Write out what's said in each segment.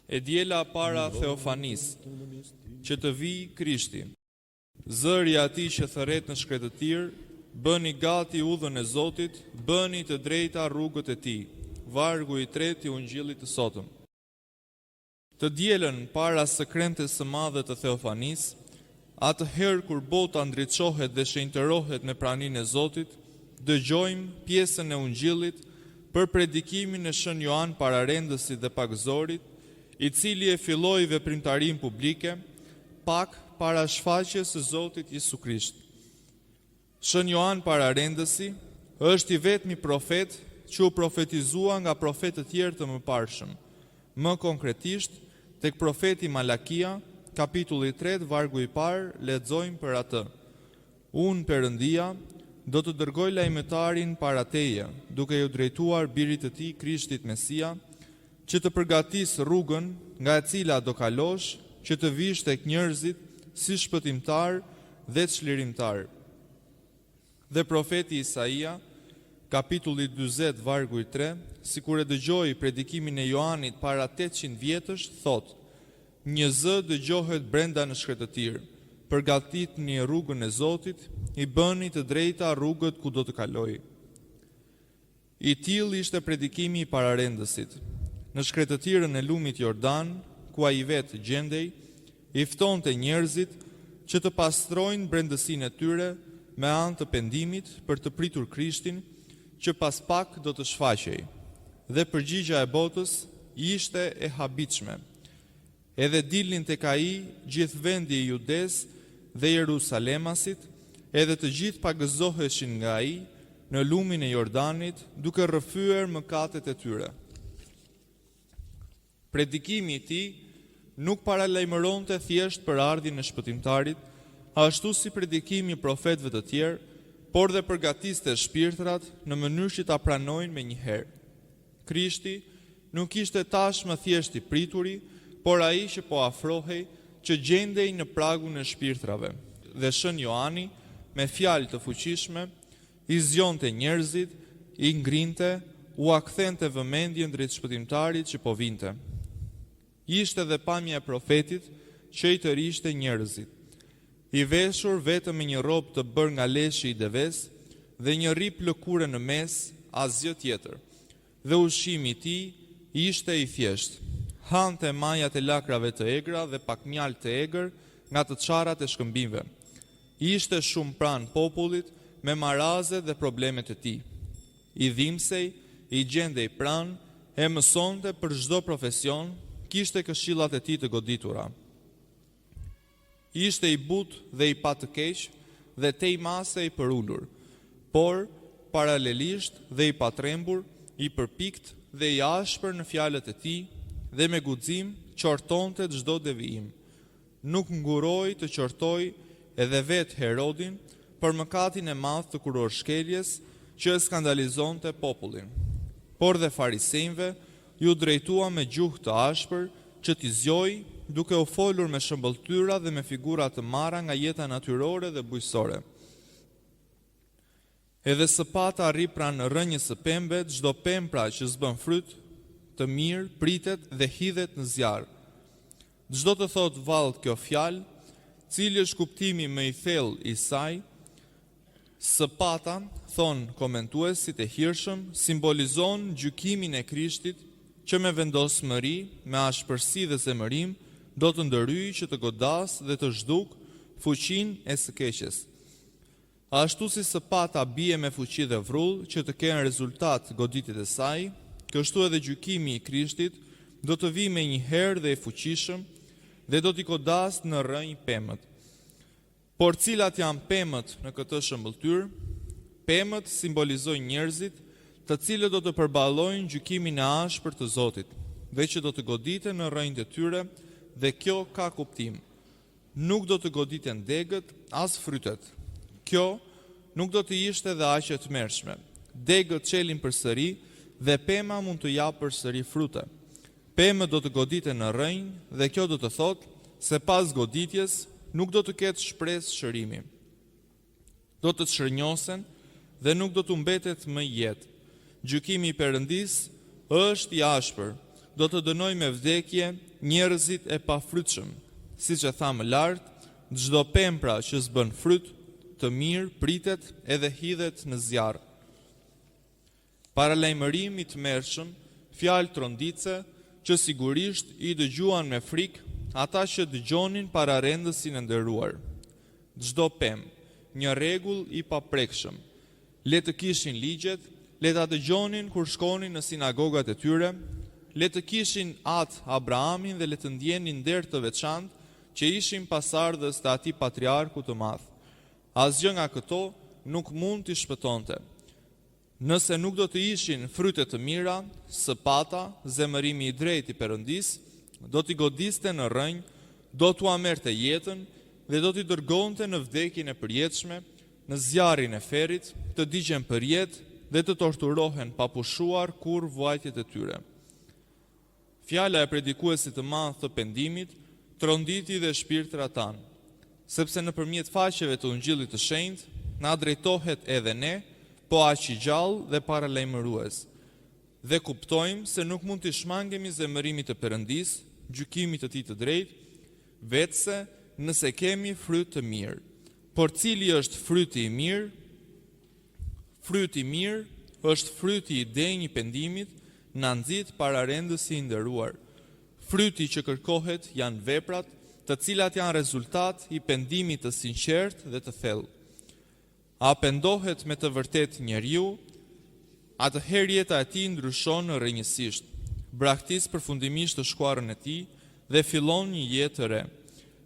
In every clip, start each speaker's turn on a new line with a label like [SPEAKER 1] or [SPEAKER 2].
[SPEAKER 1] E diela para Theofanis, që të vijë Krishti. Zëri i atij që thërret në shkretëtir, bëni gati udhën e Zotit, bëni të drejta rrugët e tij. Vargu i 3 i Ungjillit të sotëm. Të dielën para së kremtes së madhe të Theofanis, atëherë kur bota ndriçohet dhe shenjtërohet me praninë e Zotit, dëgjojmë pjesën e Ungjillit për predikimin e Shën Joan Pararendësit dhe Pagëzorit, i cili e filloi veprimtarinë publike pak para shfaqjes së Zotit Jezu Krisht. Shën Joan Pararendësi është i vetmi profet që u profetizua nga profetët tjerë të mëparshëm. Më konkretisht, tek profeti Malakia, kapitulli 3, vargu i parë, lexojmë për atë. Unë, Perëndia, do të dërgoj lajmëtarin para teje, duke ju drejtuar birit të tij Krishtit Mesia, që të përgatisë rrugën nga e cila do kalosh, që të vish tek njerëzit si shpëtimtar dhe çlirimtar. Dhe profeti Isaia, kapitulli 40, vargu i 3, sikur e dëgjoi predikimin e Joanit para 800 vjetësh, thotë: Një zë dëgjohet brenda në shkretëtir, përgatitni rrugën e Zotit, i bëni të drejta rrugët ku do të kalojë. I tillë ishte predikimi i pararendësit. Në shkretëtirën e lumit Jordan, ku ai vetë gjendej, i ftonte njerëzit që të pastrojnë brendësinë e tyre me anë të pendimit për të pritur Krishtin, që pas pak do të shfaqej. Dhe përgjigja e botës ishte e habitshme. Edhe dilnin tek ai gjithë vendi i Judes dhe Jerusalemasit, edhe të gjithë pagëzoheshin nga ai në lumin e Jordanit, duke rrëfyer mëkatet e tyre. Predikimi i tij nuk paralajmëronte thjesht për ardhin e shpëtimtarit, ashtu si predikimi i profetëve të tjerë, por dhe përgatiste shpirtrat në mënyrë që ta pranojnë me njëherë. Krishti nuk ishte tashmë thjesht i prituri, por ai që po afrohej, që gjendej në pragun e shpirtrave. Dhe Shën Joani, me fjalë të fuqishme, i zgjonte njerëzit, i ngrinte, u akthente vëmendjen drejt shpëtimtarit që po vinte. Ishte dhe pamja e profetit që i tërishte njerëzit, i veshur vetëm me një robë të bërë nga leshi i deves dhe një rip lëkure në mes, asgjë tjetër. Dhe ushqimi i tij ishte i thjeshtë. Hante majat e lakrave të egra dhe pak mjaltë të egër nga të çarrat e shkëmbimeve. Ishte shumë pranë popullit me maraze dhe problemet e tij. I dhimbsej, i gjendej pranë, e mësonte për çdo profesion, kishte këshillat e tij të goditura. Ishte i butë dhe i pa të keq dhe te i mase i përulur, por paralelisht dhe i patrembur, i përpikt dhe i ashpër në fjalët e tij, dhe me guxim qortonte çdo devijim. Nuk nguroi të qortoi edhe vetë Herodin për mëkatin e madh të kurorshkeljes që e skandalizonte popullin. Por dhe farisejve ju drejtua me gjuhë të ashpër që t'i zgjoi, duke u folur me shëmbëltyra dhe me figura të marra nga jeta natyrore dhe bujqësore. Edhe së pata arri pranë rrënjës së pembe, çdo pempra që s'bën fryt të mirë pritet dhe hidhet në zjarr. Çdo të thot vallë kjo fjalë, cili është kuptimi më i thellë i saj, së pata, thon komentuesit e hirshëm, simbolizon gjykimin e Krishtit që me vendosmëri, me ashpërsi dhe zemërim, do të ndërhyjë që të godas dhe të zhduk fuqinë e së keqes. Ashtu si së pata bie me fuqi dhe vrull që të kenë rezultat goditjet e saj, kështu edhe gjykimi i Krishtit do të vijë me një herë dhe i fuqishëm dhe do t'i godas në rrënjë pemët. Por cilat janë pemët në këtë shëmbëltyr? Pemët simbolizojnë njerëzit të cilët do të përballojnë gjykimin e ashpër të Zotit dhe që do të goditen në rrënjët e tyre, dhe kjo ka kuptim. Nuk do të goditen degët as frytet. Kjo nuk do të ishte dhe aq e tmerrshme. Degët çelin përsëri dhe pema mund të japë përsëri frute. Pemët do të goditen në rrënjë dhe kjo do të thotë se pas goditjes nuk do të ketë shpresë shërimi. Do të shërnjosen dhe nuk do të mbetet më jetë. Gjykimi i Perëndis është i ashpër, do të dënojë me vdekje njerëzit e pafrytshëm. Siç e tha më lart, çdo pemra që s'bën fryt të mirë pritet edhe hidhet në zjarr. Paralajmërim i tmerrshëm, fjalë trondice që sigurisht i dëgjuan me frikë ata që dëgjonin pararendësin e nderuar. Çdo pemë, një rregull i paprekshëm. Le të kishin ligjet, le ta dëgjonin kur shkonin në sinagogat e tyre, le të kishin atë Abrahamin dhe le të ndjenin nder të veçantë që ishin pasardhës të atij patriarku të madh. Asgjë nga këto nuk mund t'i shpëtonte. Nëse nuk do të ishin fryte të mira, sëpata, zemërimi i drejtë i Perëndis, do t'i godiste në rrënjë, do t'u amerte jetën dhe do t'i dërgonte në vdekjen e përjetshme, në zjarrin e ferrit, të digjen për jetë dhe të torturohen pa pushuar kur vuajtjet e tyre. Fjala e predikuesit të madh të pendimit tronditi dhe shpirtrat tanë, sepse nëpërmjet faqeve të Ungjillit të Shenjtë na drejtohet edhe ne, po aq i gjallë dhe paralajmërues. Dhe kuptojmë se nuk mund të shmangemi zemërimit të Perëndis, gjykimit të tij të drejtë, vetëse nëse kemi fryt të mirë. Por cili është fryti i mirë? Fryti i mirë është fryti i denjë i pendimit, na nxit pararendësi i nderuar. Fryti që kërkohet janë veprat, të cilat janë rezultat i pendimit të sinqertë dhe të thellë. A pendohet me të vërtet njeriu, atëherë jeta e tij ndryshon rrënjësisht, braktis përfundimisht të shkuarën e tij dhe fillon një jetë të re.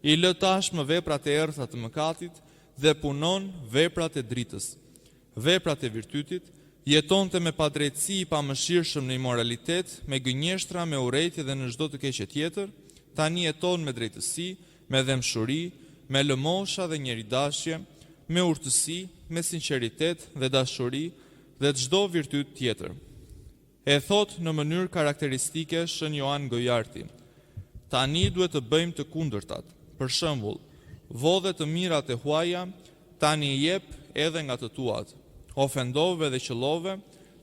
[SPEAKER 1] I lë tashmë veprat e errta të mëkatit dhe punon veprat e dritës. Veprat e virtytit, jetonte me padrejtësi i pamëshirshëm në imoralitet, me gënjeshtra, me urrejtje dhe në çdo të keqe tjetër, tani jeton me drejtësi, me dëmshuri, me lëmosha dhe njeridashje, me urtësi, me sinqeritet dhe dashuri dhe çdo virtyt tjetër. E thot në mënyrë karakteristike Shën Joan Gojarti: tani duhet të bëjmë të kundërtat. Për shembull, vodhe të mirat e huaja, tani jep edhe nga të tuat. Ofendove dhe qëllove,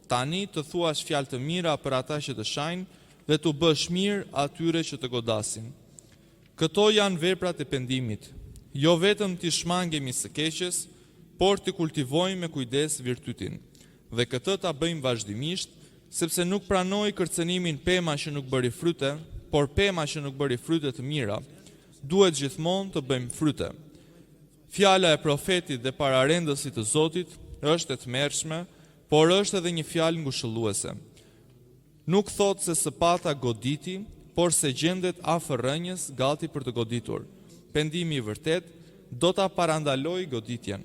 [SPEAKER 1] tani të thuash fjalë të mira për ata që të shajnë dhe të bësh mirë atyre që të godasin. Këto janë veprat e pendimit, jo vetëm t'i shmangemi së keqes, por t'i kultivojmë me kujdes virtytin. Dhe këtë ta bëjmë vazhdimisht, sepse nuk pranoi kërcënimin pema që nuk bëri fryte, por pema që nuk bëri fryte të mira. Duhet gjithmonë të bëjmë fryte. Fjala e profetit dhe pararendësit të Zotit është e tmerrshme, por është edhe një fjalë ngushëlluese. Nuk thot se sëpata goditi, por se gjendet afër rrënjës gati për të goditur. Pendimi i vërtet do ta parandalojë goditjen.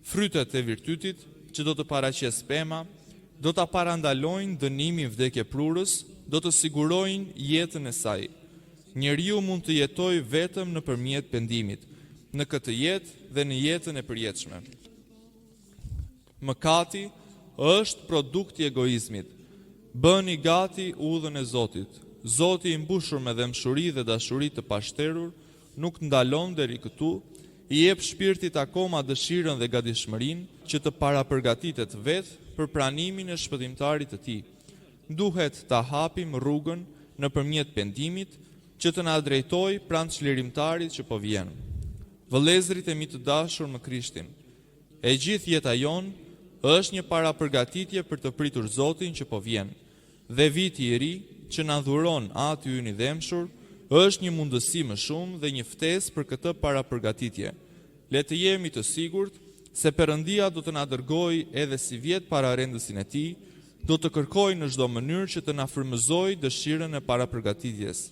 [SPEAKER 1] Frytet e virtytit që do të paraqes pema, do ta parandalojnë dënimin vdekje prurës, do të sigurojnë jetën e saj. Njeriu mund të jetojë vetëm nëpërmjet pendimit, në këtë jetë dhe në jetën e përjetshme. Mëkati është produkt i egoizmit. Bëni gati udhën e Zotit. Zoti i mbushur me dëmshuri dhe dashuri të pashterur nuk ndalon deri këtu, i jep shpirtit akoma dëshirën dhe gatishmërinë që të parapërgatitet vetë për pranimin e shpëtimtarit të tij. Duhet ta hapim rrugën nëpërmjet pendimit që të na drejtojë pranë çlirimtarit që po vjen. Vëllezërit e mi të dashur në Krishtin, e gjithë jeta jon është një parapërgatitje për të pritur Zotin që po vjen. Dhe viti i ri që na dhuron Ati ynë i dëmshur është një mundësi më shumë dhe një ftesë për këtë parapërgatitje. Le të jemi të sigurt se Perëndia do të na dërgojë edhe si vjet pararendësin e tij, do të kërkojë në çdo mënyrë që të na frymëzojë dëshirën e parapërgatitjes.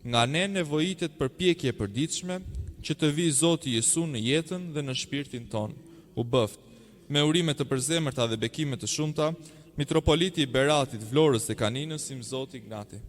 [SPEAKER 1] Nga ne nevojitet përpjekje e përditshme që të vijë Zoti Jezu në jetën dhe në shpirtin ton. U bëft, me urime të përzemërta dhe bekime të shumta, Mitropoliti i Beratit, Vlorës dhe Kaninës, Sim Zoti Ignati.